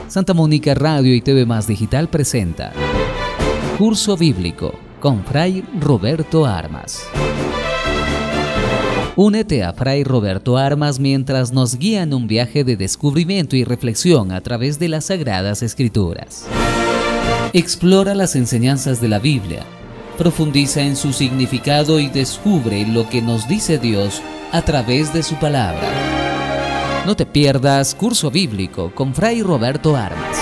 Santa Mónica Radio y TV Más Digital presenta Curso Bíblico con Fray Roberto Armas. Únete a Fray Roberto Armas mientras nos guía en un viaje de descubrimiento y reflexión a través de las Sagradas Escrituras. Explora las enseñanzas de la Biblia, profundiza en su significado y descubre lo que nos dice Dios a través de su palabra. No te pierdas Curso Bíblico con Fray Roberto Armas.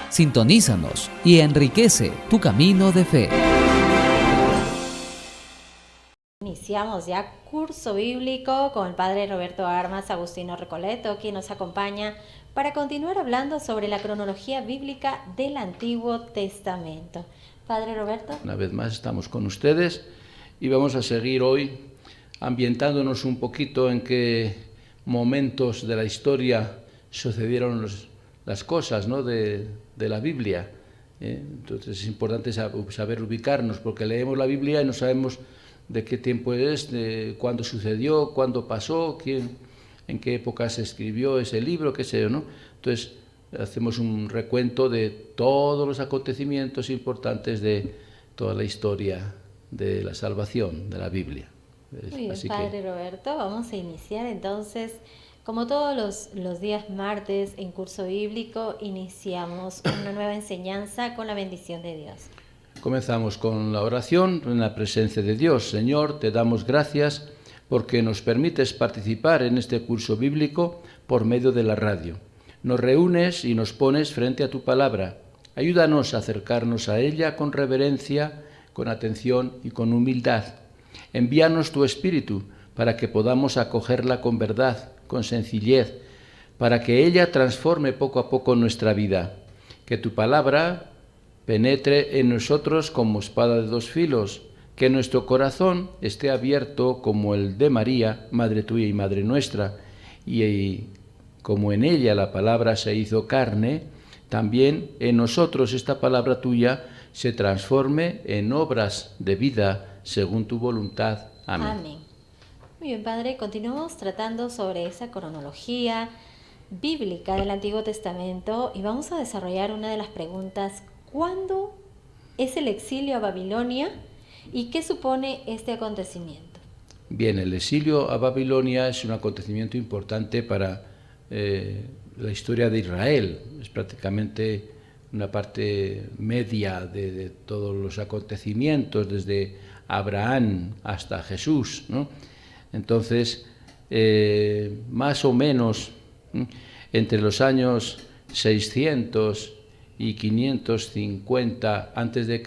Sintonízanos y enriquece tu camino de fe. Iniciamos ya Curso Bíblico con el Padre Roberto Armas, Agustino Recoleto, quien nos acompaña para continuar hablando sobre la cronología bíblica del Antiguo Testamento. Padre Roberto. Una vez más estamos con ustedes y vamos a seguir hoy ambientándonos un poquito en qué momentos de la historia sucedieron las cosas, ¿no?, de la Biblia. Entonces es importante saber ubicarnos, porque leemos la Biblia y no sabemos de qué tiempo es, de cuándo sucedió, cuándo pasó, en qué época se escribió ese libro, qué sé yo, ¿no? Entonces hacemos un recuento de todos los acontecimientos importantes de toda la historia de la salvación de la Biblia. Muy bien, Padre Roberto, vamos a iniciar entonces, como todos los días martes en Curso Bíblico, iniciamos una nueva enseñanza con la bendición de Dios. Comenzamos con la oración en la presencia de Dios. Señor, te damos gracias porque nos permites participar en este curso bíblico por medio de la radio. Nos reúnes y nos pones frente a tu palabra. Ayúdanos a acercarnos a ella con reverencia, con atención y con humildad. Envíanos tu Espíritu para que podamos acogerla con verdad, con sencillez, para que ella transforme poco a poco nuestra vida. Que tu palabra penetre en nosotros como espada de dos filos, que nuestro corazón esté abierto como el de María, Madre tuya y Madre nuestra, y como en ella la palabra se hizo carne, también en nosotros esta palabra tuya se transforme en obras de vida según tu voluntad. Amén. Amén. Muy bien, Padre, continuamos tratando sobre esa cronología bíblica del Antiguo Testamento y vamos a desarrollar una de las preguntas: ¿cuándo es el exilio a Babilonia y qué supone este acontecimiento? Bien, el exilio a Babilonia es un acontecimiento importante para la historia de Israel. Es prácticamente una parte media de todos los acontecimientos, desde Abraham hasta Jesús, ¿no? Entonces, más o menos entre los años 600 y 550 a.C.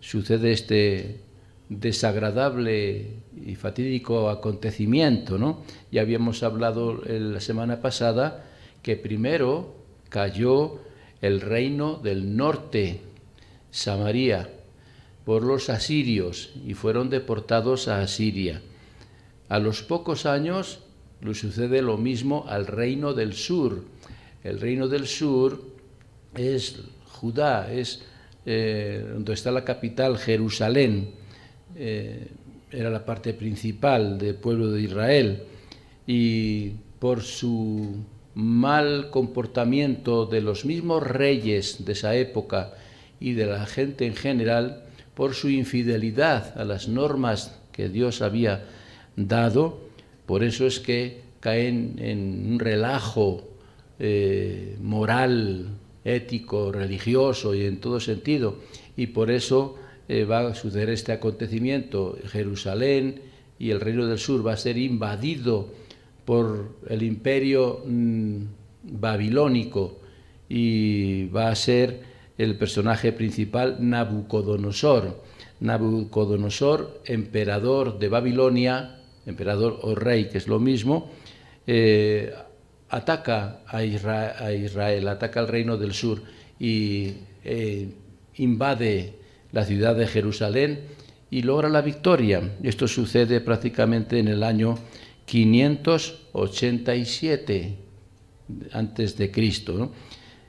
sucede este desagradable y fatídico acontecimiento, ¿no? Ya habíamos hablado la semana pasada que primero cayó el reino del norte, Samaria, por los asirios y fueron deportados a Asiria. A los pocos años le sucede lo mismo al reino del sur. El reino del sur es Judá, es donde está la capital, Jerusalén. Era la parte principal del pueblo de Israel, y por su mal comportamiento de los mismos reyes de esa época y de la gente en general, por su infidelidad a las normas que Dios había dado, por eso es que caen en un relajo moral, ético, religioso y en todo sentido, y por eso va a suceder este acontecimiento. Jerusalén y el reino del sur va a ser invadido por el imperio babilónico y va a ser el personaje principal Nabucodonosor. Nabucodonosor, emperador de Babilonia, emperador o rey, que es lo mismo, ataca a Israel, ataca al reino del sur y invade la ciudad de Jerusalén y logra la victoria. Esto sucede prácticamente en el año 587 antes de Cristo, ¿no?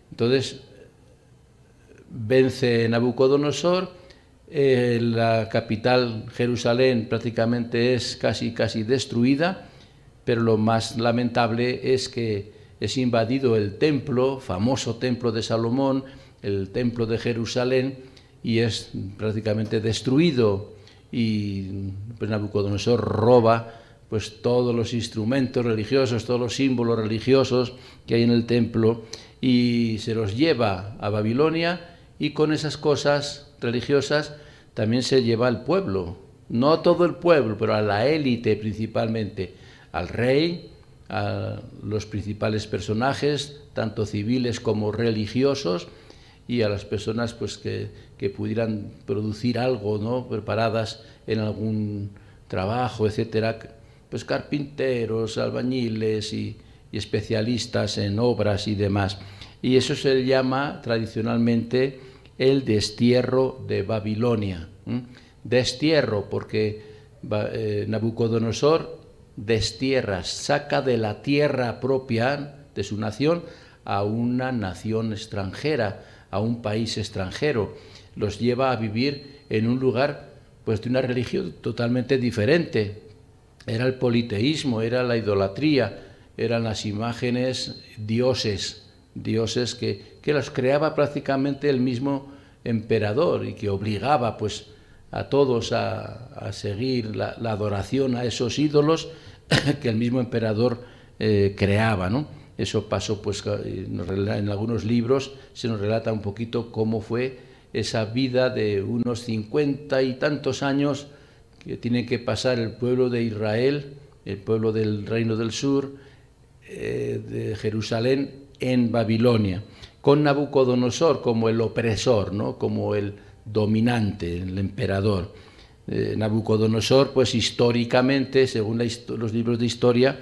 Entonces vence Nabucodonosor, la capital Jerusalén prácticamente es casi destruida, pero lo más lamentable es que es invadido el templo, famoso templo de Salomón, el templo de Jerusalén, y es prácticamente destruido, y pues Nabucodonosor roba pues todos los instrumentos religiosos, todos los símbolos religiosos que hay en el templo, y se los lleva a Babilonia, y con esas cosas religiosas también se lleva al pueblo, no a todo el pueblo, pero a la élite principalmente, al rey, a los principales personajes, tanto civiles como religiosos, y a las personas pues que pudieran producir algo, ¿no?, preparadas en algún trabajo, etcétera, pues carpinteros, albañiles y especialistas en obras y demás. Y eso se llama tradicionalmente el destierro de Babilonia. Destierro porque Nabucodonosor destierra, saca de la tierra propia de su nación a una nación extranjera, a un país extranjero, los lleva a vivir en un lugar pues de una religión totalmente diferente. Era el politeísmo, era la idolatría, eran las imágenes, dioses que los creaba prácticamente el mismo emperador, y que obligaba pues a todos a seguir la adoración a esos ídolos que el mismo emperador creaba, ¿no? Eso pasó, pues en algunos libros se nos relata un poquito cómo fue esa vida de unos 50 y tantos años que tiene que pasar el pueblo de Israel, el pueblo del Reino del Sur, de Jerusalén, en Babilonia, con Nabucodonosor como el opresor, ¿no?, como el dominante, el emperador. Nabucodonosor, pues históricamente, según los libros de historia,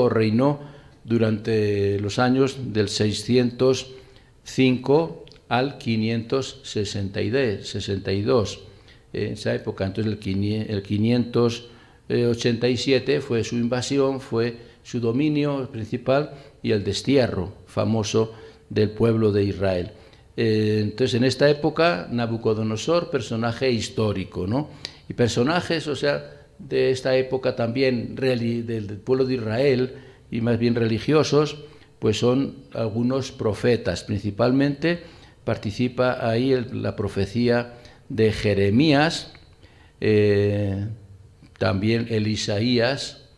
reinó durante los años del 605 al 562, en esa época. Entonces el 587 fue su invasión, fue su dominio principal y el destierro famoso del pueblo de Israel. Entonces en esta época Nabucodonosor, personaje histórico, ¿no? Y personajes, o sea, de esta época también del pueblo de Israel, y más bien religiosos, pues son algunos profetas. Principalmente participa ahí la profecía de Jeremías, también el Isaías,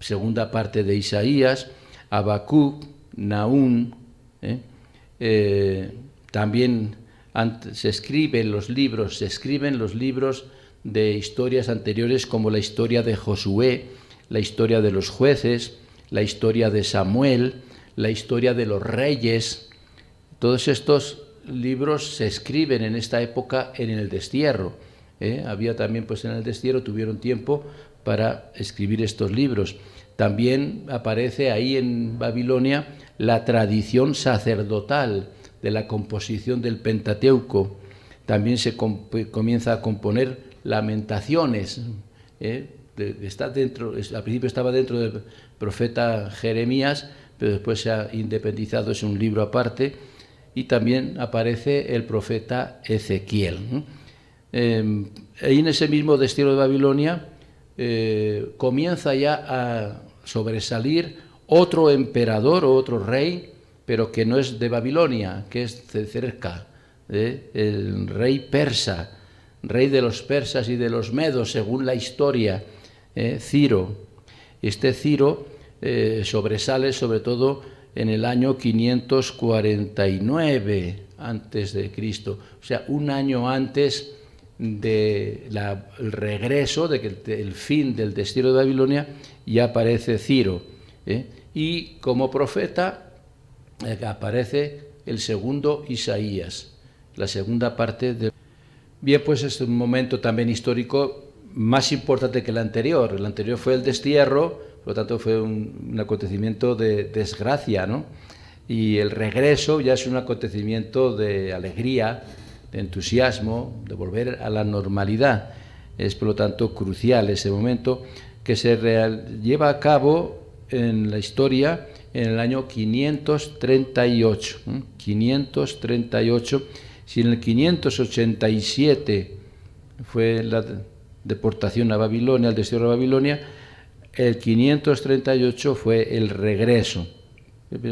segunda parte de Isaías, Habacuc, Nahum, también se escriben los libros de historias anteriores, como la historia de Josué, la historia de los jueces, la historia de Samuel, la historia de los reyes. Todos estos libros se escriben en esta época en el destierro. Había también, pues en el destierro tuvieron tiempo para escribir estos libros. También aparece ahí en Babilonia la tradición sacerdotal de la composición del Pentateuco. También se comienza a componer lamentaciones. Está dentro, al principio estaba dentro del profeta Jeremías, pero después se ha independizado, es un libro aparte. Y también aparece el profeta Ezequiel. Ahí en ese mismo destierro de Babilonia comienza ya a sobresalir otro emperador o otro rey, pero que no es de Babilonia, que es de cerca, el rey persa, rey de los persas y de los medos, según la historia, Ciro. Este Ciro sobresale sobre todo en el año 549 antes de Cristo, o sea, un año antes del regreso, el fin del destierro de Babilonia, ya aparece Ciro. Y como profeta aparece el segundo Isaías, la segunda parte de... Bien, pues es un momento también histórico más importante que el anterior. El anterior fue el destierro, por lo tanto fue un acontecimiento de desgracia, ¿no? Y el regreso ya es un acontecimiento de alegría, de entusiasmo, de volver a la normalidad. Es por lo tanto crucial ese momento, que se lleva a cabo en la historia en el año 538. 538. Si en el 587 fue la deportación a Babilonia, el destierro a Babilonia, el 538 fue el regreso.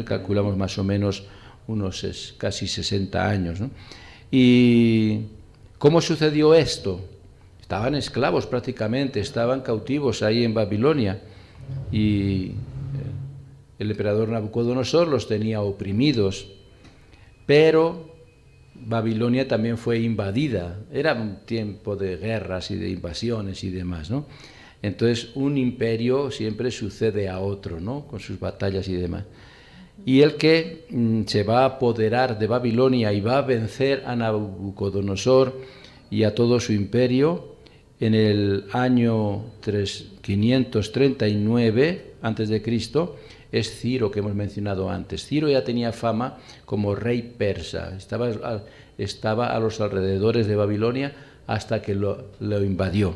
Calculamos más o menos unos casi 60 años, ¿no? ¿Y cómo sucedió esto? Estaban esclavos prácticamente, estaban cautivos ahí en Babilonia, y el emperador Nabucodonosor los tenía oprimidos, pero Babilonia también fue invadida. Era un tiempo de guerras y de invasiones y demás, ¿no? Entonces un imperio siempre sucede a otro, ¿no? Con sus batallas y demás. Y el que se va a apoderar de Babilonia y va a vencer a Nabucodonosor y a todo su imperio en el año 539 a.C., es Ciro, que hemos mencionado antes. Ciro ya tenía fama como rey persa, estaba a los alrededores de Babilonia hasta que lo invadió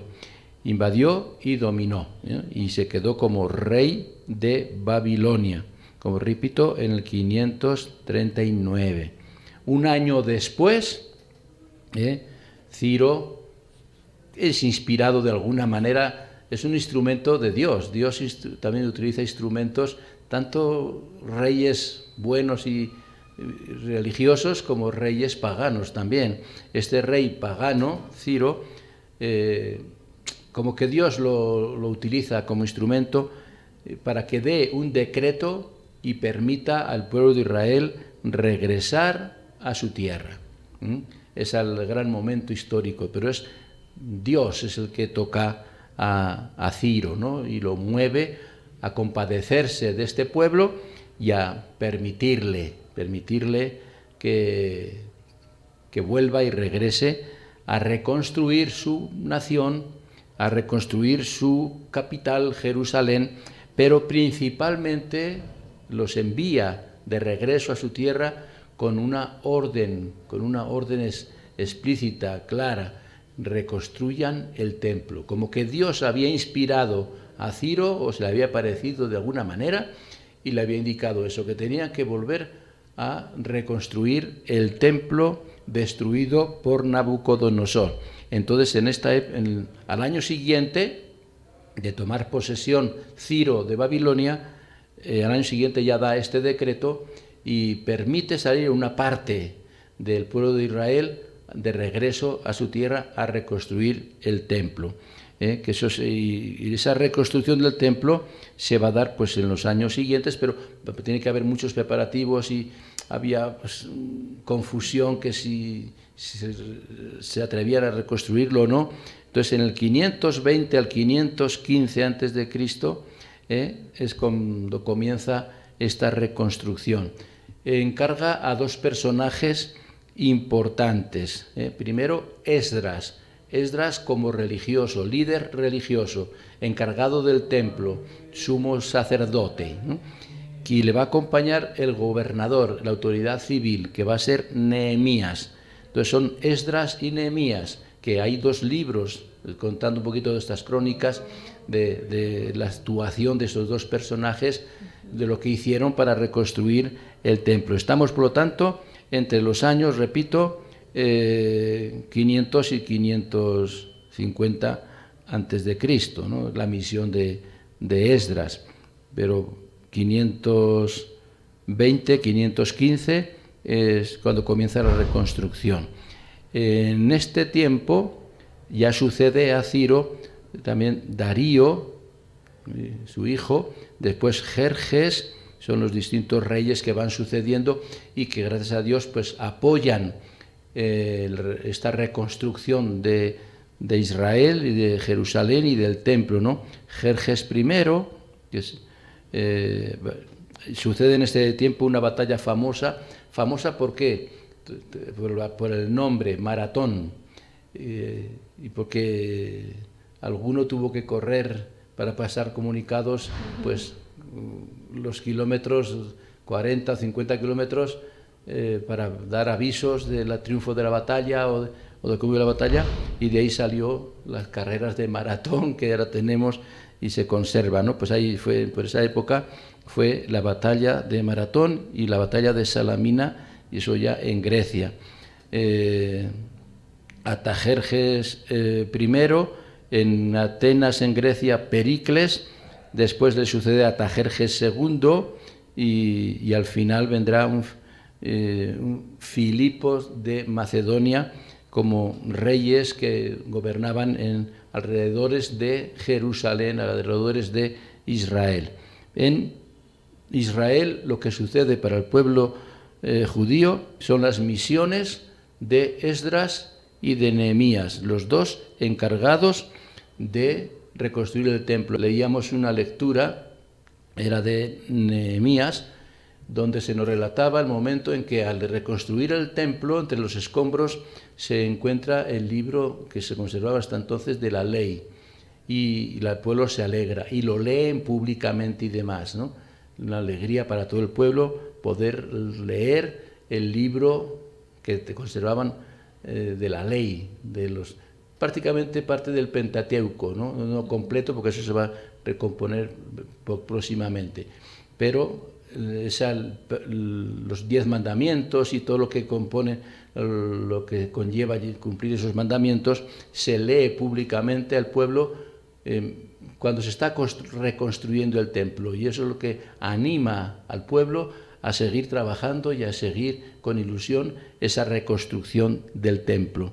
y dominó, ¿eh? Y se quedó como rey de Babilonia, como repito, en el 539. Un año después, Ciro es inspirado de alguna manera, es un instrumento de Dios. Dios también utiliza instrumentos, tanto reyes buenos y religiosos como reyes paganos también. Este rey pagano, Ciro, como que Dios lo utiliza como instrumento para que dé un decreto y permita al pueblo de Israel regresar a su tierra. Es el gran momento histórico, pero Dios es el que toca a Ciro, ¿no? Y lo mueve a compadecerse de este pueblo y a permitirle que vuelva y regrese a reconstruir su nación, a reconstruir su capital, Jerusalén, pero principalmente los envía de regreso a su tierra con una orden explícita, clara: reconstruyan el templo. Como que Dios había inspirado a Ciro, o se le había parecido de alguna manera, y le había indicado eso, que tenían que volver a reconstruir el templo destruido por Nabucodonosor. Entonces, al año siguiente de tomar posesión Ciro de Babilonia, al año siguiente ya da este decreto y permite salir una parte del pueblo de Israel de regreso a su tierra a reconstruir el templo. Y esa reconstrucción del templo se va a dar pues en los años siguientes, pero tiene que haber muchos preparativos y había confusión que si se atrevían a reconstruirlo o no. Entonces, en el 520 al 515 a.C. Es cuando comienza esta reconstrucción. Encarga a dos personajes importantes. Primero, Esdras como religioso, líder religioso, encargado del templo, sumo sacerdote, ¿no? Y le va a acompañar el gobernador, la autoridad civil, que va a ser Nehemías. Entonces son Esdras y Nehemías, que hay dos libros contando un poquito de estas crónicas, de la actuación de esos dos personajes, de lo que hicieron para reconstruir el templo. Estamos, por lo tanto, entre los años, repito, 500 y 550 antes de Cristo, ¿no? La misión de Esdras, pero 520, 515 es cuando comienza la reconstrucción. En este tiempo ya sucede a Ciro también Darío, su hijo, después Jerjes. Son los distintos reyes que van sucediendo y que, gracias a Dios, pues apoyan esta reconstrucción de Israel y de Jerusalén y del templo, ¿no? Jerjes I, sucede en este tiempo una batalla famosa ¿por qué? Por el nombre, Maratón, y porque alguno tuvo que correr para pasar comunicados, pues los kilómetros, 40 o 50 kilómetros, para dar avisos del triunfo de la batalla o de cómo iba la batalla, y de ahí salió las carreras de maratón que ahora tenemos y se conserva, ¿no? Pues ahí fue, por esa época fue la batalla de Maratón y la batalla de Salamina, y eso ya en Grecia. Artajerjes I, en Atenas, en Grecia, Pericles, después le sucede a Tajerjes II y al final vendrá un Filipos de Macedonia como reyes que gobernaban en alrededores de Jerusalén, alrededores de Israel. En Israel lo que sucede para el pueblo judío son las misiones de Esdras y de Nehemías, los dos encargados de reconstruir el templo. Leíamos una lectura, era de Nehemías, donde se nos relataba el momento en que al reconstruir el templo, entre los escombros se encuentra el libro que se conservaba hasta entonces de la ley, y el pueblo se alegra y lo leen públicamente y demás, ¿no? Una alegría para todo el pueblo poder leer el libro que te conservaban de la ley, de los prácticamente parte del Pentateuco, no completo, porque eso se va a recomponer próximamente, pero los 10 mandamientos y todo lo que compone, lo que conlleva cumplir esos mandamientos, se lee públicamente al pueblo cuando se está reconstruyendo el templo, y eso es lo que anima al pueblo a seguir trabajando y a seguir con ilusión esa reconstrucción del templo.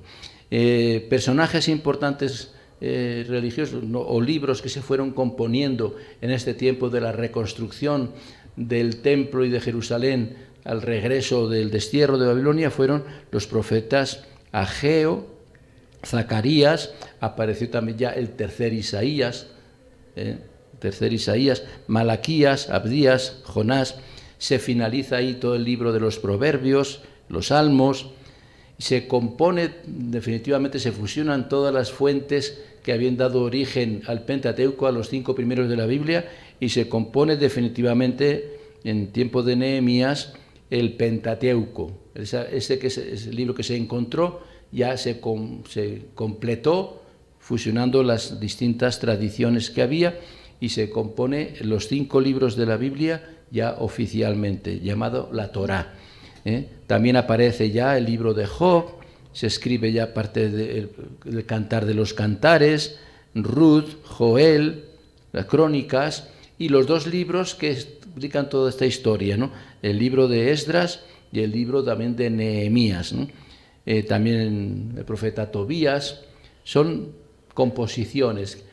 Personajes importantes religiosos o libros que se fueron componiendo en este tiempo de la reconstrucción del templo y de Jerusalén al regreso del destierro de Babilonia fueron los profetas Ageo, Zacarías, apareció también ya el tercer Isaías, Malaquías, Abdías, Jonás. Se finaliza ahí todo el libro de los Proverbios, los Salmos. Se compone, definitivamente se fusionan todas las fuentes que habían dado origen al Pentateuco, a los 5 primeros de la Biblia, y se compone definitivamente en tiempo de Nehemías el Pentateuco. Ese que es el libro que se encontró, ya se completó fusionando las distintas tradiciones que había, y se compone los 5 libros de la Biblia ya oficialmente, llamado la Torá. También aparece ya el libro de Job, se escribe ya parte del Cantar de los Cantares, Ruth, Joel, las Crónicas, y los 2 libros que explican toda esta historia, ¿no? El libro de Esdras y el libro también de Nehemías, ¿no? También el profeta Tobías. Son composiciones,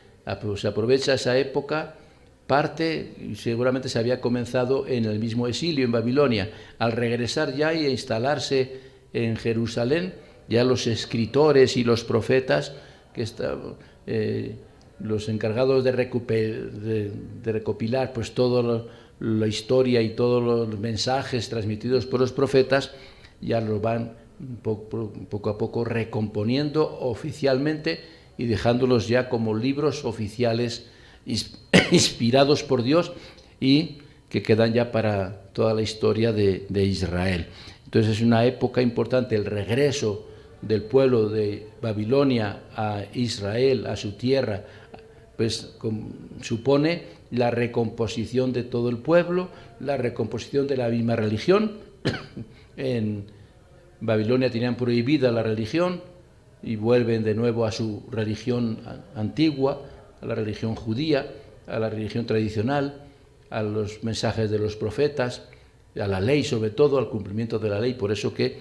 se aprovecha esa época. Parte, seguramente se había comenzado en el mismo exilio en Babilonia. Al regresar ya y a instalarse en Jerusalén, ya los escritores y los profetas, que estaban los encargados de recopilar pues toda la historia y todos los mensajes transmitidos por los profetas, ya los van poco a poco recomponiendo oficialmente y dejándolos ya como libros oficiales inspirados por Dios y que quedan ya para toda la historia de Israel. Entonces es una época importante, el regreso del pueblo de Babilonia a Israel, a su tierra, pues supone la recomposición de todo el pueblo, la recomposición de la misma religión. En Babilonia tenían prohibida la religión y vuelven de nuevo a su religión antigua, a la religión judía, a la religión tradicional, a los mensajes de los profetas, a la ley sobre todo, al cumplimiento de la ley. Por eso que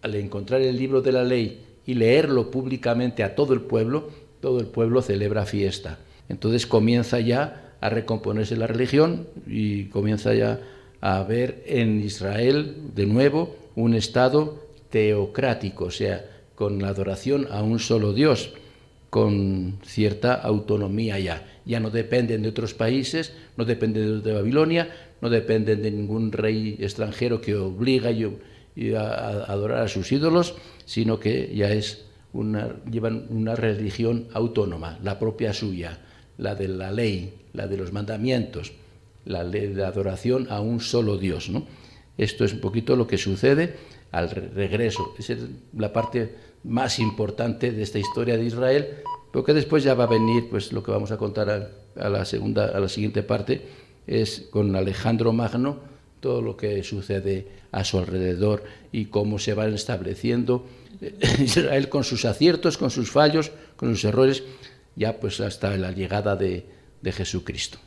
al encontrar el libro de la ley y leerlo públicamente a todo el pueblo celebra fiesta. Entonces comienza ya a recomponerse la religión y comienza ya a haber en Israel de nuevo un estado teocrático, o sea, con la adoración a un solo Dios, con cierta autonomía ya. Ya no dependen de otros países, no dependen de Babilonia, no dependen de ningún rey extranjero que obliga a adorar a sus ídolos, sino que ya llevan una religión autónoma, la propia suya, la de la ley, la de los mandamientos, la ley de adoración a un solo Dios, ¿no? Esto es un poquito lo que sucede al regreso. Esa es la parte más importante de esta historia de Israel, porque después ya va a venir pues lo que vamos a contar a la siguiente parte, es con Alejandro Magno, todo lo que sucede a su alrededor y cómo se van estableciendo Israel con sus aciertos, con sus fallos, con sus errores, ya pues hasta la llegada de Jesucristo.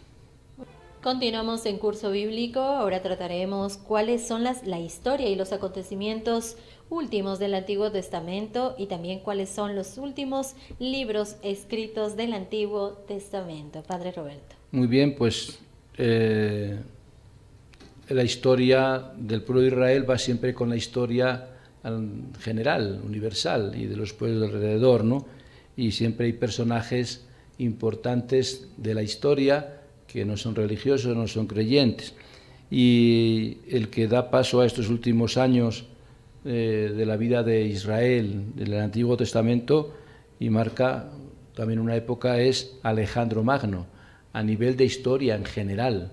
Continuamos en curso bíblico. Ahora trataremos cuáles son la historia y los acontecimientos últimos del Antiguo Testamento y también cuáles son los últimos libros escritos del Antiguo Testamento. Padre Roberto. Muy bien, pues la historia del pueblo de Israel va siempre con la historia general, universal y de los pueblos de alrededor, ¿no? Y siempre hay personajes importantes de la historia que no son religiosos, no son creyentes. Y el que da paso a estos últimos años de la vida de Israel, del Antiguo Testamento, y marca también una época, es Alejandro Magno, a nivel de historia en general,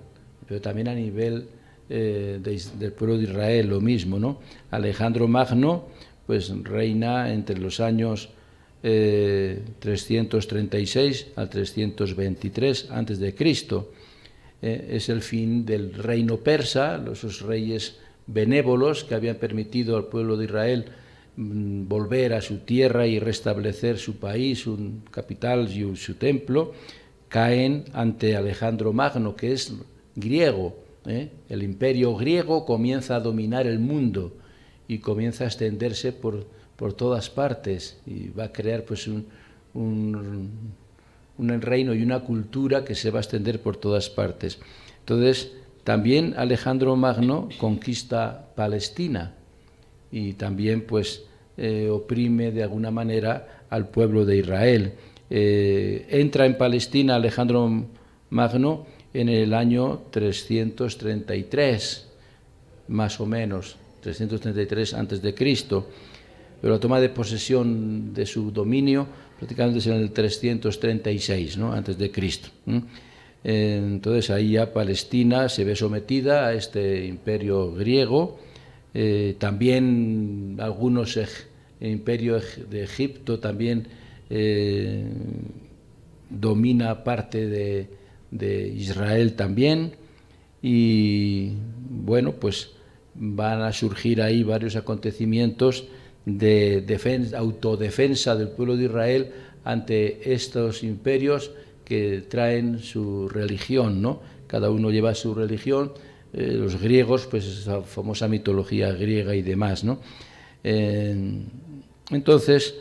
pero también a nivel del pueblo de Israel, lo mismo, ¿no? Alejandro Magno pues reina entre los años 336 al 323 antes de Cristo. Es el fin del reino persa, esos reyes benévolos que habían permitido al pueblo de Israel volver a su tierra y restablecer su país, su capital y su templo, caen ante Alejandro Magno, que es griego. El imperio griego comienza a dominar el mundo y comienza a extenderse por todas partes y va a crear pues un reino y una cultura que se va a extender por todas partes. Entonces, también Alejandro Magno conquista Palestina y también pues oprime de alguna manera al pueblo de Israel. Entra en Palestina Alejandro Magno en el año 333, más o menos, 333 antes de Cristo, pero la toma de posesión de su dominio prácticamente es en el 336, ¿no? Antes de Cristo. Entonces ahí ya Palestina se ve sometida a este imperio griego, también algunos imperio de Egipto también domina parte de Israel también, y bueno, pues van a surgir ahí varios acontecimientos de autodefensa del pueblo de Israel ante estos imperios que traen su religión, ¿no? Cada uno lleva su religión, los griegos, pues esa famosa mitología griega y demás, ¿no? Entonces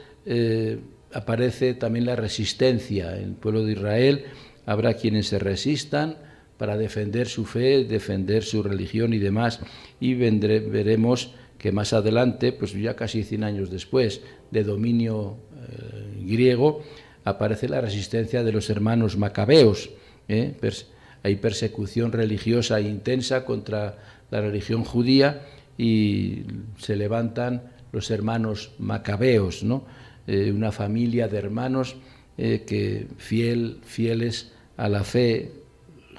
aparece también la resistencia en el pueblo de Israel. Habrá quienes se resistan para defender su fe, defender su religión y demás, y veremos que más adelante, pues ya casi 100 años después de dominio griego, aparece la resistencia de los hermanos macabeos. Hay persecución religiosa intensa contra la religión judía y se levantan los hermanos macabeos, ¿no? Una familia de hermanos que fieles a la fe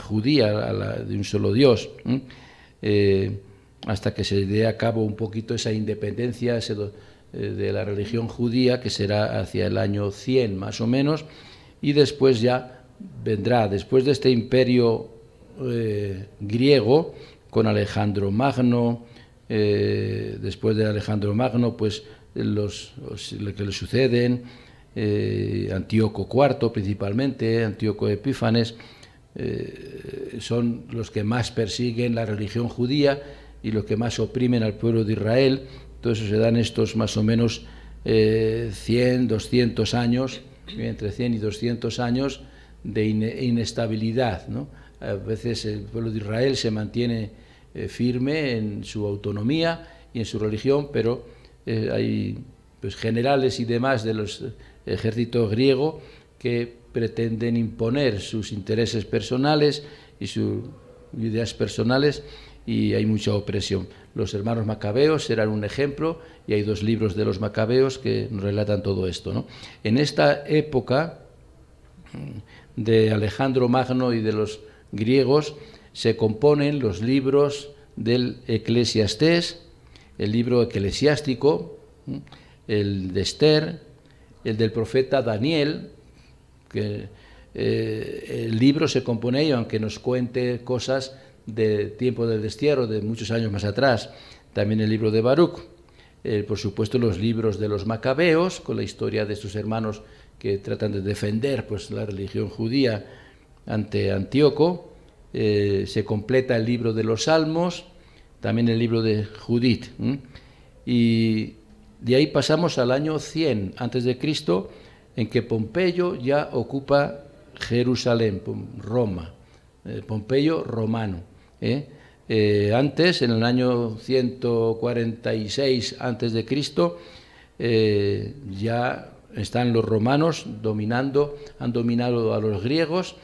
judía, de un solo Dios, hasta que se dé a cabo un poquito esa independencia de la religión judía, que será hacia el año 100 más o menos, y después ya vendrá, después de este imperio griego, con Alejandro Magno, después de Alejandro Magno, pues los que le suceden, Antíoco IV principalmente, Antíoco Epífanes, son los que más persiguen la religión judía y los que más oprimen al pueblo de Israel. Entonces se dan estos más o menos 100, 200 años, entre 100 y 200 años de inestabilidad, ¿no? A veces el pueblo de Israel se mantiene firme en su autonomía y en su religión, pero hay pues generales y demás de los ejércitos griegos que pretenden imponer sus intereses personales y sus ideas personales, y hay mucha opresión. Los hermanos macabeos serán un ejemplo, y hay 2 libros de los macabeos que nos relatan todo esto, ¿no? En esta época de Alejandro Magno y de los griegos se componen los libros del Eclesiastés, el libro eclesiástico, el de Esther, el del profeta Daniel, que el libro se compone ello, aunque nos cuente cosas de tiempo del destierro, de muchos años más atrás. También el libro de Baruch, por supuesto los libros de los macabeos, con la historia de estos hermanos que tratan de defender pues la religión judía ante Antíoco, se completa el libro de los Salmos, también el libro de Judith. Y de ahí pasamos al año 100 a.C., en que Pompeyo ya ocupa Jerusalén, Roma, Pompeyo romano. Antes, en el año 146 a.C., ya están los romanos dominando, han dominado a los griegos,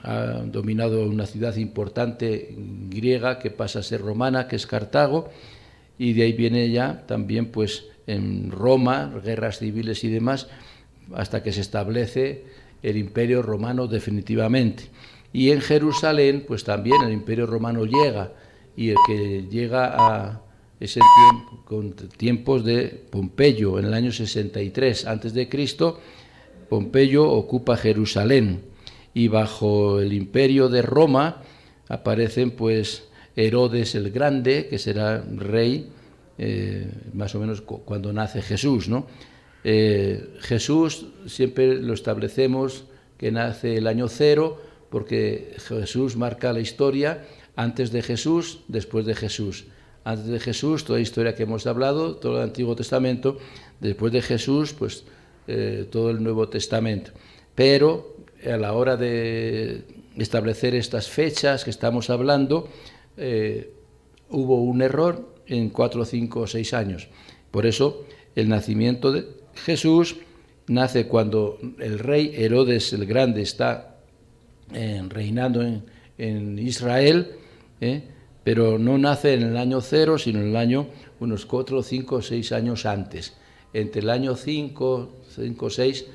han dominado una ciudad importante griega que pasa a ser romana, que es Cartago, y de ahí viene ya también pues en Roma, guerras civiles y demás, hasta que se establece el Imperio Romano definitivamente. Y en Jerusalén pues también el Imperio Romano llega, y el que llega a ese tiempo, con tiempos de Pompeyo, en el año 63 a.C., Pompeyo ocupa Jerusalén, y bajo el imperio de Roma aparecen pues Herodes el Grande, que será rey más o menos cuando nace Jesús, ¿no? Jesús siempre lo establecemos que nace el año 0, porque Jesús marca la historia antes de Jesús, después de Jesús. Antes de Jesús, toda la historia que hemos hablado, todo el Antiguo Testamento; después de Jesús, pues todo el Nuevo Testamento. Pero a la hora de establecer estas fechas que estamos hablando, hubo un error en 4, 5 o 6 años. Por eso el nacimiento de Jesús nace cuando el rey Herodes el Grande está reinando en Israel, pero no nace en el año 0, sino en el año unos 4, 5 o 6 años antes. Entre el año 5 o 6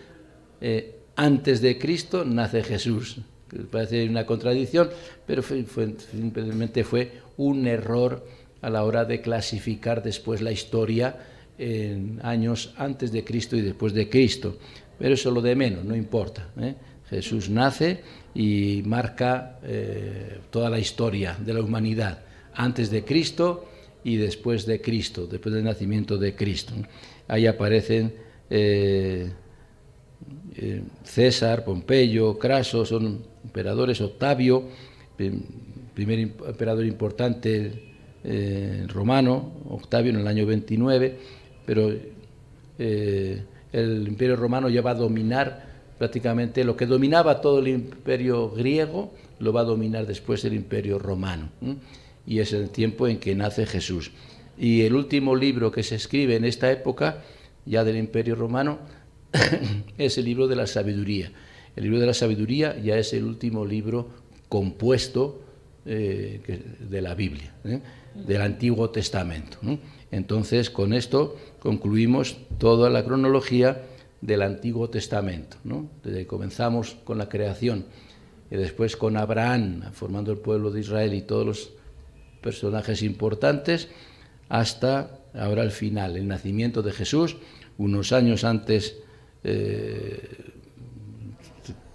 antes de Cristo nace Jesús. Parece una contradicción, pero simplemente fue un error a la hora de clasificar después la historia en años antes de Cristo y después de Cristo. Pero eso es lo de menos, no importa, Jesús nace y marca toda la historia de la humanidad, antes de Cristo y después de Cristo, después del nacimiento de Cristo. Ahí aparecen César, Pompeyo, Craso, son emperadores. Octavio, primer emperador importante romano, Octavio en el año 29, pero el imperio romano ya va a dominar prácticamente lo que dominaba todo el imperio griego, lo va a dominar después el imperio romano, y es el tiempo en que nace Jesús. Y el último libro que se escribe en esta época ya del imperio romano es el libro de la sabiduría. El libro de la sabiduría ya es el último libro compuesto de la Biblia, del Antiguo Testamento. Entonces, con esto concluimos toda la cronología del Antiguo Testamento, ¿no? Desde comenzamos con la creación y después con Abraham formando el pueblo de Israel y todos los personajes importantes, hasta ahora el final, el nacimiento de Jesús, unos años antes,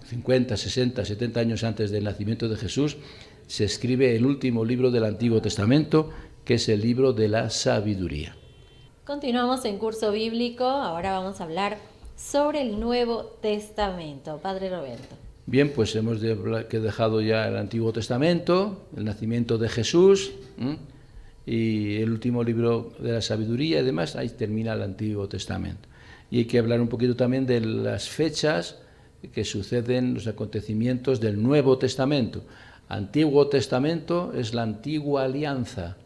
50, 60, 70 años antes del nacimiento de Jesús, se escribe el último libro del Antiguo Testamento, que es el libro de la sabiduría. Continuamos en curso bíblico, ahora vamos a hablar sobre el Nuevo Testamento. Padre Roberto. Bien, pues hemos dejado ya el Antiguo Testamento, el nacimiento de Jesús, y el último libro de la sabiduría y demás, ahí termina el Antiguo Testamento. Y hay que hablar un poquito también de las fechas que suceden, los acontecimientos del Nuevo Testamento. Antiguo Testamento es la antigua alianza.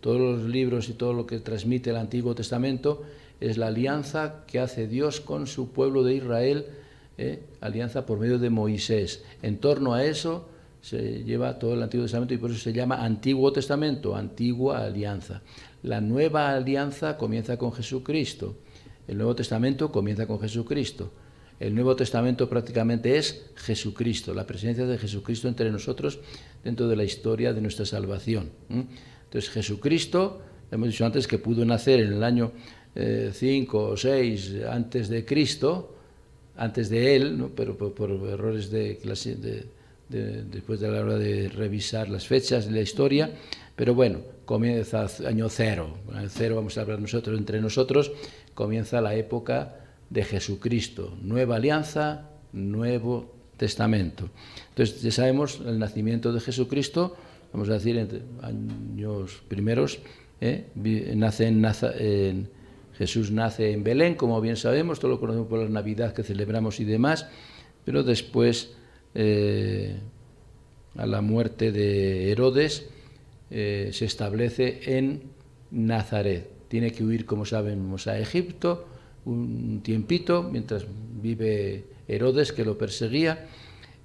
Todos los libros y todo lo que transmite el Antiguo Testamento es la alianza que hace Dios con su pueblo de Israel, alianza por medio de Moisés. En torno a eso se lleva todo el Antiguo Testamento y por eso se llama Antiguo Testamento, antigua alianza. La nueva alianza comienza con Jesucristo. El Nuevo Testamento comienza con Jesucristo. El Nuevo Testamento prácticamente es Jesucristo, la presencia de Jesucristo entre nosotros dentro de la historia de nuestra salvación. Entonces Jesucristo, hemos dicho antes que pudo nacer en el año 5 o 6 antes de Cristo, antes de él, ¿no? Pero por errores después de la hora de revisar las fechas de la historia, pero bueno, comienza año 0. En 0 vamos a hablar nosotros, entre nosotros, comienza la época de Jesucristo, nueva alianza, Nuevo Testamento. Entonces ya sabemos el nacimiento de Jesucristo, vamos a decir, en años primeros, Jesús nace en Belén, como bien sabemos, todo lo conocemos por la Navidad que celebramos y demás, pero después, a la muerte de Herodes, se establece en Nazaret. Tiene que huir, como sabemos, a Egipto un tiempito, mientras vive Herodes, que lo perseguía,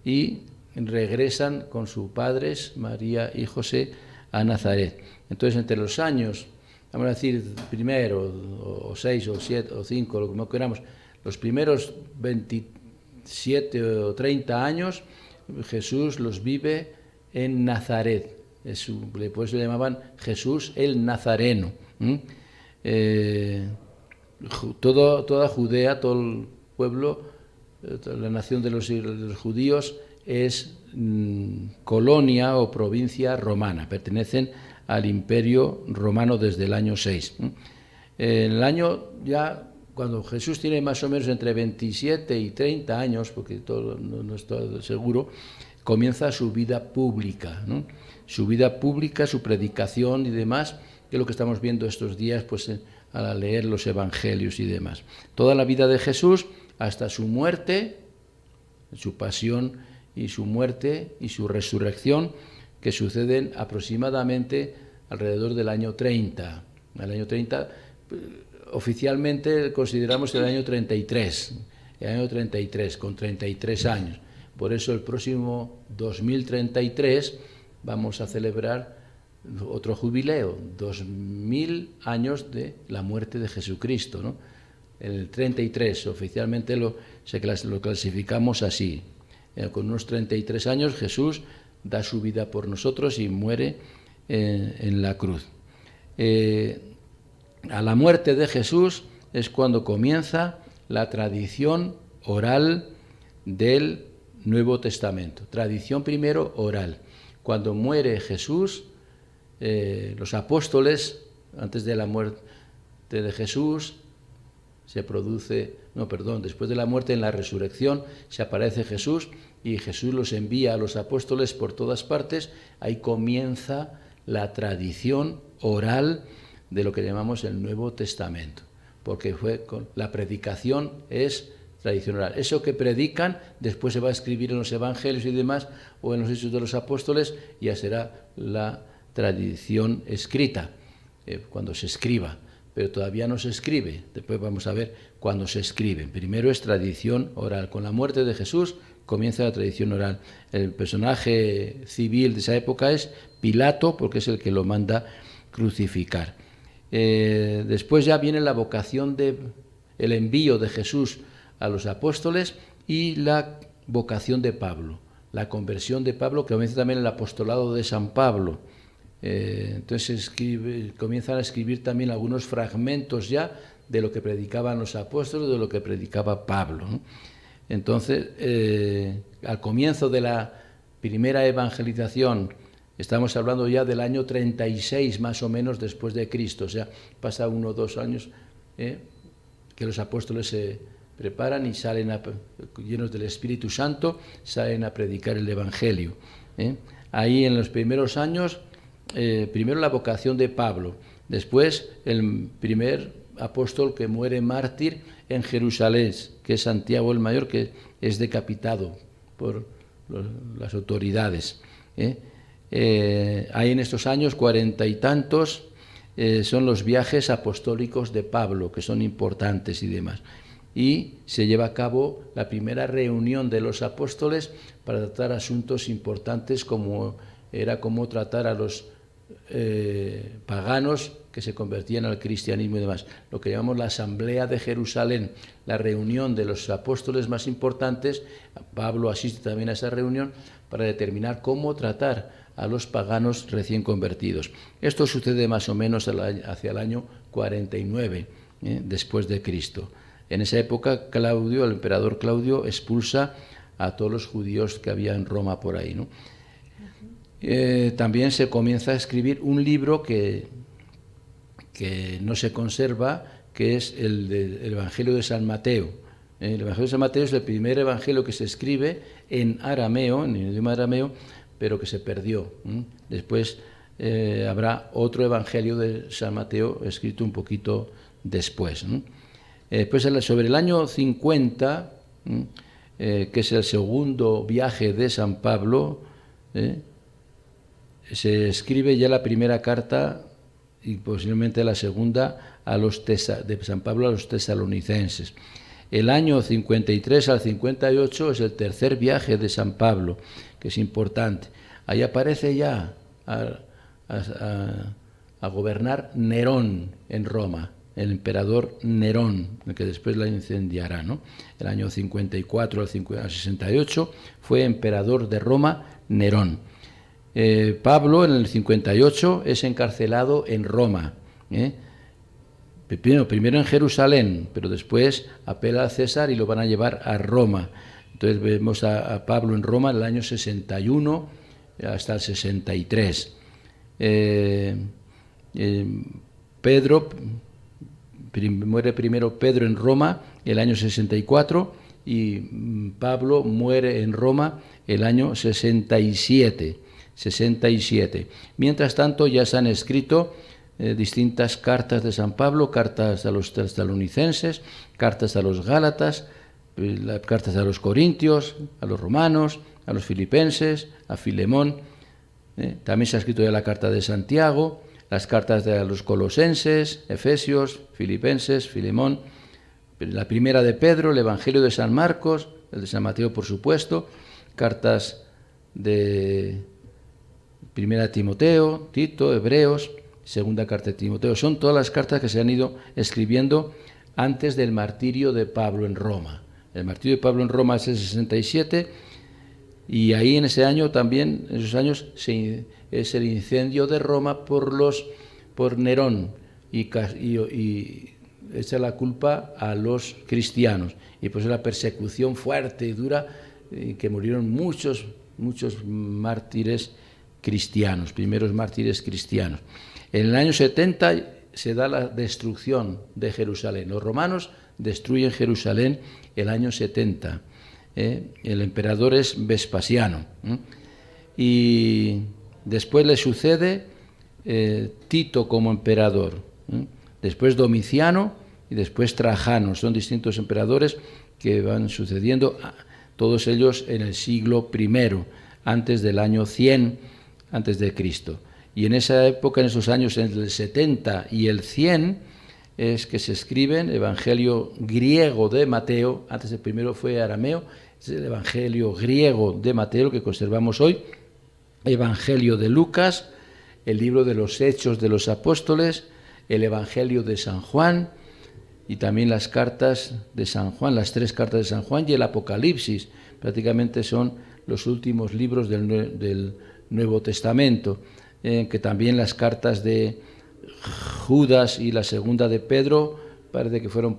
y regresan con sus padres, María y José, a Nazaret. Entonces, entre los años, vamos a decir, primero, o 6, o 7, o 5, lo que queramos, los primeros 27 o 30 años, Jesús los vive en Nazaret. Por eso le llamaban Jesús el Nazareno. Toda Judea, todo el pueblo, la nación de los judíos es colonia o provincia romana, pertenecen al Imperio Romano desde el año 6. En el año ya, cuando Jesús tiene más o menos entre 27 y 30 años, porque todo no está seguro, comienza su vida pública, ¿no? Su vida pública, su predicación y demás, que es lo que estamos viendo estos días, pues al leer los evangelios y demás. Toda la vida de Jesús hasta su muerte, su pasión y su muerte y su resurrección, que suceden aproximadamente alrededor del año 30. El año 30, oficialmente consideramos el año 33, con 33 años. Por eso el próximo 2033 vamos a celebrar otro jubileo, 2000 años de la muerte de Jesucristo, ¿no? El 33, oficialmente lo clasificamos así. Con unos 33 años Jesús da su vida por nosotros y muere en la cruz. A la muerte de Jesús es cuando comienza la tradición oral del Nuevo Testamento. Tradición primero oral. Cuando muere Jesús, los apóstoles, antes de la muerte de Jesús, después de la muerte, en la resurrección, se aparece Jesús y Jesús los envía a los apóstoles por todas partes. Ahí comienza la tradición oral de lo que llamamos el Nuevo Testamento, porque la predicación es tradición oral. Eso que predican después se va a escribir en los evangelios y demás, o en los Hechos de los Apóstoles, y ya será la tradición escrita, cuando se escriba, pero todavía no se escribe. Después vamos a ver cuándo se escribe. Primero es tradición oral. Con la muerte de Jesús comienza la tradición oral. El personaje civil de esa época es Pilato, porque es el que lo manda crucificar. Después ya viene la vocación el envío de Jesús a los apóstoles y la vocación de Pablo, la conversión de Pablo, que comienza también el apostolado de San Pablo. Entonces comienzan a escribir también algunos fragmentos ya de lo que predicaban los apóstoles, de lo que predicaba Pablo, ¿no? Entonces, al comienzo de la primera evangelización, estamos hablando ya del año 36 más o menos después de Cristo, o sea, pasa 1 o 2 años que los apóstoles se preparan y salen llenos del Espíritu Santo, salen a predicar el Evangelio. Ahí en los primeros años, primero la vocación de Pablo, después el primer apóstol que muere mártir en Jerusalén, que es Santiago el Mayor, que es decapitado por las autoridades. Ahí en estos años 40 y tantos son los viajes apostólicos de Pablo, que son importantes y demás. Y se lleva a cabo la primera reunión de los apóstoles para tratar asuntos importantes, como era cómo tratar a los paganos que se convertían al cristianismo y demás. Lo que llamamos la Asamblea de Jerusalén, la reunión de los apóstoles más importantes. Pablo asiste también a esa reunión para determinar cómo tratar a los paganos recién convertidos. Esto sucede más o menos hacia el año 49 después de Cristo. En esa época el emperador Claudio, expulsa a todos los judíos que había en Roma por ahí, ¿no? También se comienza a escribir un libro que no se conserva, que es el Evangelio de San Mateo, El Evangelio de San Mateo es el primer evangelio que se escribe en arameo, en el idioma arameo, pero que se perdió. Después habrá otro evangelio de San Mateo escrito un poquito después. Después, sobre el año 50, que es el segundo viaje de San Pablo, se escribe ya la primera carta y posiblemente la segunda de San Pablo a los tesalonicenses. El año 53 al 58 es el tercer viaje de San Pablo, que es importante. Ahí aparece ya a gobernar Nerón en Roma, el emperador Nerón, el que después la incendiará, ¿no? El año 54 al 68 fue emperador de Roma Nerón. Pablo en el 58 es encarcelado en Roma, primero en Jerusalén, pero después apela a César y lo van a llevar a Roma. Entonces vemos a Pablo en Roma en el año 61 hasta el 63. Muere primero Pedro en Roma el año 64 y Pablo muere en Roma el año 67. Mientras tanto ya se han escrito distintas cartas de San Pablo, cartas a los tesalonicenses, cartas a los gálatas, cartas a los corintios, a los romanos, a los filipenses, a Filemón. También se ha escrito ya la carta de Santiago, las cartas de los colosenses, Efesios, Filipenses, Filemón, la primera de Pedro, el Evangelio de San Marcos, el de San Mateo, por supuesto, cartas de primera Timoteo, Tito, Hebreos, segunda carta de Timoteo. Son todas las cartas que se han ido escribiendo antes del martirio de Pablo en Roma. El martirio de Pablo en Roma es el 67 y ahí en ese año también, en esos años, es el incendio de Roma por Nerón y echa la culpa a los cristianos. Y pues la persecución fuerte y dura, que murieron muchos mártires cristianos, primeros mártires cristianos. En el año 70 se da la destrucción de Jerusalén. Los romanos destruyen Jerusalén el año 70. El emperador es Vespasiano. Y después le sucede Tito como emperador. Después Domiciano y después Trajano. Son distintos emperadores que van sucediendo, todos ellos en el siglo I, antes del año 100 antes de Cristo. Y en esa época, en esos años, entre el 70 y el 100, es que se escriben el Evangelio griego de Mateo. Antes el primero fue arameo, es el Evangelio griego de Mateo, que conservamos hoy, Evangelio de Lucas, el libro de los Hechos de los Apóstoles, el Evangelio de San Juan y también las cartas de San Juan, las 3 cartas de San Juan y el Apocalipsis. Prácticamente son los últimos libros del Nuevo Testamento, que también las cartas de Judas y la segunda de Pedro parece que fueron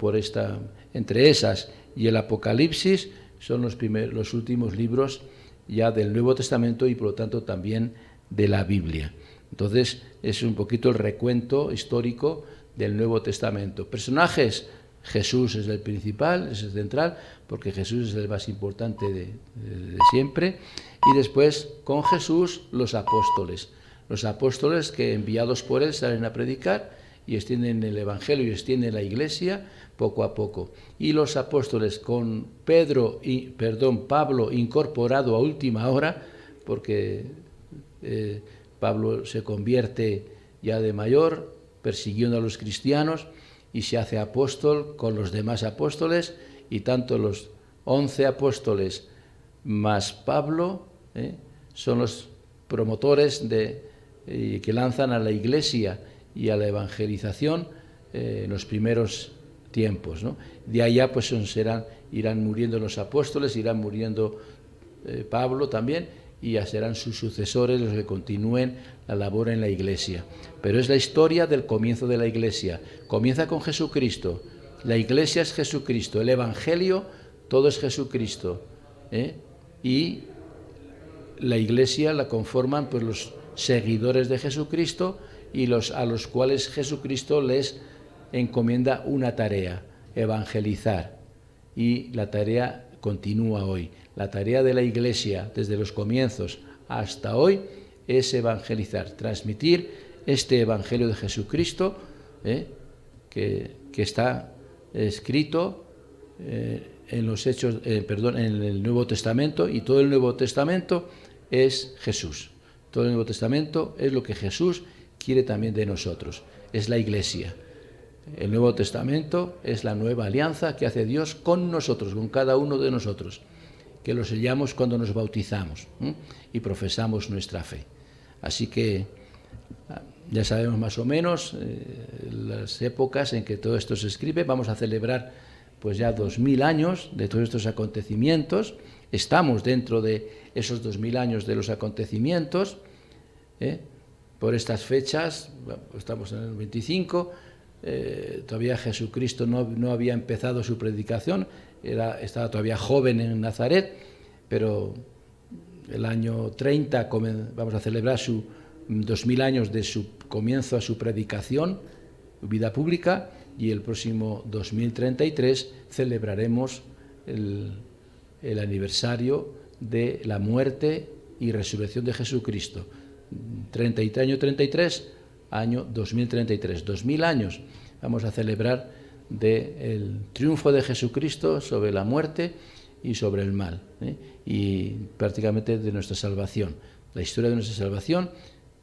entre esas y el Apocalipsis son los últimos libros ya del Nuevo Testamento y por lo tanto también de la Biblia. Entonces es un poquito el recuento histórico del Nuevo Testamento. Personajes: Jesús es el principal, es el central, porque Jesús es el más importante de siempre. Y después, con Jesús, los apóstoles. Los apóstoles que, enviados por él, salen a predicar y extienden el Evangelio y extienden la Iglesia poco a poco. Y los apóstoles con Pablo incorporado a última hora, porque Pablo se convierte ya de mayor, persiguiendo a los cristianos, y se hace apóstol con los demás apóstoles, y tanto los 11 apóstoles más Pablo son los promotores que lanzan a la Iglesia y a la evangelización en los primeros tiempos, ¿no? De allá pues irán muriendo los apóstoles, irán muriendo Pablo también, y ya serán sus sucesores los que continúen la labor en la Iglesia. Pero es la historia del comienzo de la Iglesia. Comienza con Jesucristo. La Iglesia es Jesucristo. El Evangelio, todo es Jesucristo. Y la Iglesia la conforman pues los seguidores de Jesucristo y a los cuales Jesucristo les encomienda una tarea: evangelizar. y la tarea continúa hoy. La tarea de la Iglesia desde los comienzos hasta hoy es evangelizar, transmitir este Evangelio de Jesucristo que está escrito en los hechos, en el Nuevo Testamento, y todo el Nuevo Testamento es Jesús. Todo el Nuevo Testamento es lo que Jesús quiere también de nosotros, es la Iglesia. El Nuevo Testamento es la nueva alianza que hace Dios con nosotros, con cada uno de nosotros, que lo sellamos cuando nos bautizamos y profesamos nuestra fe. Así que ya sabemos más o menos las épocas en que todo esto se escribe. Vamos a celebrar pues ya 2000 años de todos estos acontecimientos. Estamos dentro de esos 2000 años de los acontecimientos. Por estas fechas, estamos en el 25, todavía Jesucristo no había empezado su predicación, estaba todavía joven en Nazaret, pero el año 30 vamos a celebrar 2000 años de su comienzo a su predicación, vida pública, y el próximo 2033 celebraremos el aniversario de la muerte y resurrección de Jesucristo. Año 33, año 2033. 2000 años vamos a celebrar del triunfo de Jesucristo sobre la muerte y sobre el mal, y prácticamente de nuestra salvación. La historia de nuestra salvación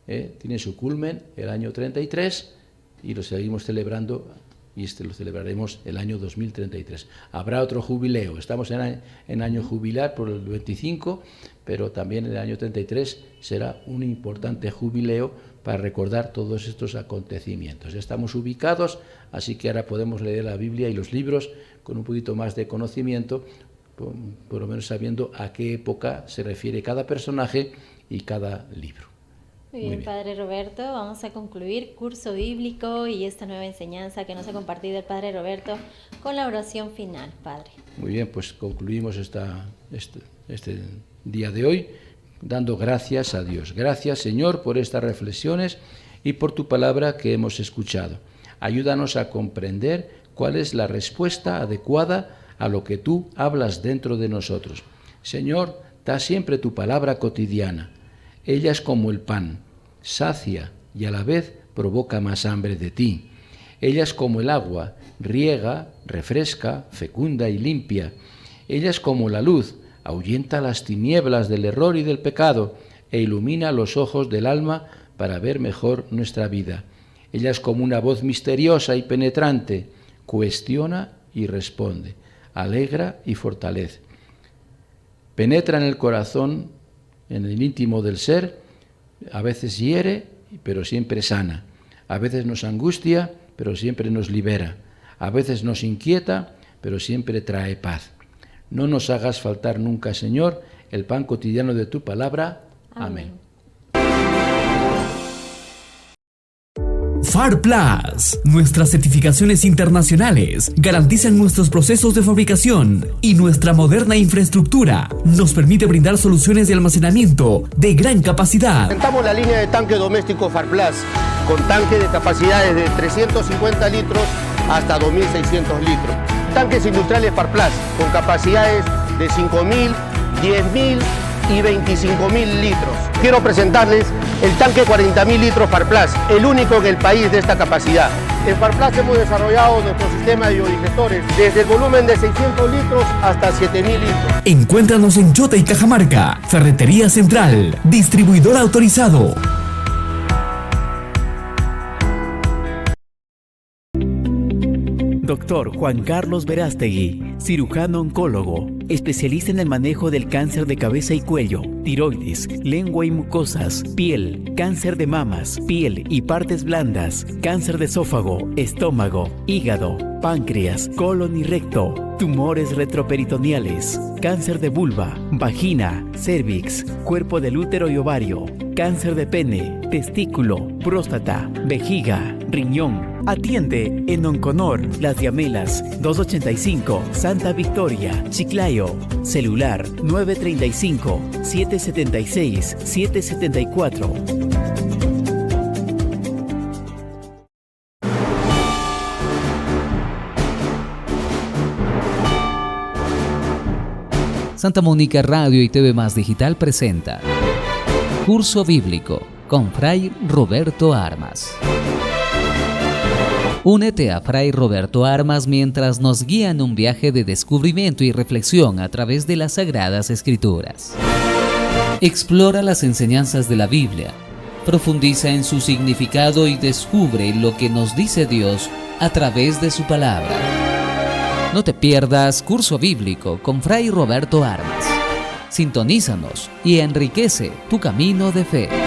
tiene su culmen el año 33 y lo seguimos celebrando, y lo celebraremos el año 2033. Habrá otro jubileo, estamos en año jubilar por el 25, pero también el año 33 será un importante jubileo para recordar todos estos acontecimientos. Estamos ubicados, así que ahora podemos leer la Biblia y los libros con un poquito más de conocimiento, por lo menos sabiendo a qué época se refiere cada personaje y cada libro. Muy bien, Padre Roberto, vamos a concluir curso bíblico y esta nueva enseñanza que nos ha compartido el Padre Roberto con la oración final, Padre. Muy bien, pues concluimos este día de hoy dando gracias a Dios. Gracias, Señor, por estas reflexiones y por tu palabra que hemos escuchado. Ayúdanos a comprender cuál es la respuesta adecuada a lo que tú hablas dentro de nosotros. Señor, da siempre tu palabra cotidiana. Ella es como el pan, sacia y a la vez provoca más hambre de ti. Ella es como el agua, riega, refresca, fecunda y limpia. Ella es como la luz, ahuyenta las tinieblas del error y del pecado e ilumina los ojos del alma para ver mejor nuestra vida. Ella es como una voz misteriosa y penetrante, cuestiona y responde, alegra y fortalece. Penetra en el corazón, en el íntimo del ser, a veces hiere, pero siempre sana. A veces nos angustia, pero siempre nos libera. A veces nos inquieta, pero siempre trae paz. No nos hagas faltar nunca, Señor, el pan cotidiano de tu palabra. Amén. FAR Plus. Nuestras certificaciones internacionales garantizan nuestros procesos de fabricación y nuestra moderna infraestructura nos permite brindar soluciones de almacenamiento de gran capacidad. Presentamos la línea de tanque doméstico FAR Plus con tanques de capacidades de 350 litros hasta 2.600 litros. Tanques industriales FAR Plus con capacidades de 5.000, 10.000 y 25.000 litros. Quiero presentarles el tanque 40.000 litros FAR Plus, el único en el país de esta capacidad. En FAR Plus hemos desarrollado nuestro sistema de biodigestores desde el volumen de 600 litros hasta 7.000 litros. Encuéntranos en Chota y Cajamarca, Ferretería Central, distribuidor autorizado. Doctor Juan Carlos Verástegui, cirujano oncólogo, especialista en el manejo del cáncer de cabeza y cuello, tiroides, lengua y mucosas, piel, cáncer de mamas, piel y partes blandas, cáncer de esófago, estómago, hígado, páncreas, colon y recto, tumores retroperitoneales, cáncer de vulva, vagina, cervix, cuerpo del útero y ovario, cáncer de pene, testículo, próstata, vejiga, riñón. Atiende en Onconor, Las Diamelas, 285, Santa Victoria, Chiclayo. Celular 935-776-774. Santa Mónica Radio y TV Más Digital presenta Curso Bíblico con Fray Roberto Armas. Únete a Fray Roberto Armas mientras nos guía en un viaje de descubrimiento y reflexión a través de las Sagradas Escrituras. Explora las enseñanzas de la Biblia, profundiza en su significado y descubre lo que nos dice Dios a través de su palabra. No te pierdas Curso Bíblico con Fray Roberto Armas. Sintonízanos y enriquece tu camino de fe.